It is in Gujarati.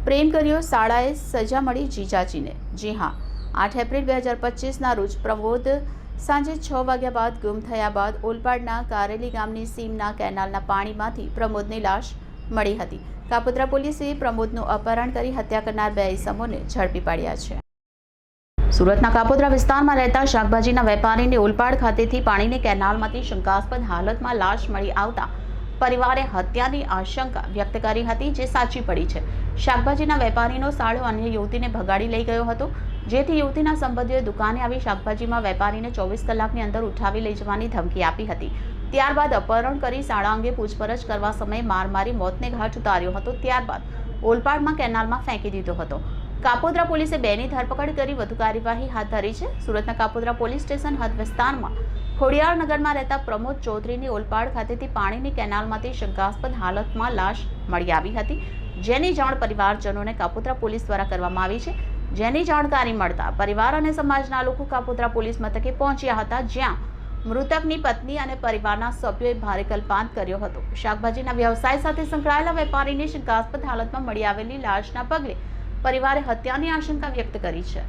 પ્રેમ કર્યો શાળાએ સજા મળી જીજાજીને। જી હા, 8 એપ્રિલ 2025ના રોજ પ્રમોદ સાંજે 6 વાગ્યા બાદ ગુમ થયા બાદ ઓલપાડના કારેલી ગામની સીમના કેનાલના પાણીમાંથી પ્રમોદની લાશ મળી હતી। કાપોદ્રા પોલીસે પ્રમોદનું અપહરણ કરી હત્યા કરનાર 2 ઇસમોને ઝડપી પાડ્યા છે। સુરતના કાપોદ્રા વિસ્તારમાં રહેતા શાકભાજીના વેપારીને ઓલપાડ ખાતેથી પાણીની કેનાલમાંથી શંકાસ્પદ હાલતમાં લાશ મળી આવતા પરિવારે હત્યાની આશંકા વ્યક્ત કરી હતી, જે સાચી પડી છે। શાકભાજીના વેપારીનો સાળો અન્ય યુવતીને ભગાડી લઈ ગયો હતો, જેથી યુવતીના સંબંધીઓએ દુકાને આવી શાકભાજીમાં વેપારીને 24 કલાકની અંદર ઉઠાવી લઈ જવાની ધમકી આપી હતી। ત્યારબાદ અપહરણ કરી શાળા અંગે પૂછપરછ કરવા સમયે માર મારી મોતને ઘાટ ઉતાર્યો હતો। ત્યારબાદ ઓલપાડમાં કેનાલમાં ફેંકી દીધો હતો। કાપોદ્રા પોલીસે 2ની ધરપકડ કરી વધુ કાર્યવાહી હાથ ધરી છે। સુરતના કાપોદ્રા પોલીસ સ્ટેશન હદ વિસ્તારમાં ખોડિયારનગરમાં રહેતા પ્રમોદ ચૌધરીની ઓલપાડ ખાતેથી પાણીની કેનાલમાંથી શંકાસ્પદ હાલતમાં લાશ મળી આવી હતી, જેની જાણ પરિવારજનોને કાપોદ્રા પોલીસ દ્વારા કરવામાં આવી છે। જેની જાણકારી મળતા પરિવાર અને સમાજના લોકો કાપોદ્રા પોલીસ મથકે પહોંચ્યા હતા, જ્યાં મૃતકની પત્ની અને પરિવારના સભ્યોએ ભારે કલ્પાંત કર્યો હતો। શાકભાજીના વ્યવસાય સાથે સંકળાયેલા વેપારીની શંકાસ્પદ હાલતમાં મળી આવેલી લાશના પગલે પરિવારે હત્યાની આશંકા વ્યક્ત કરી છે।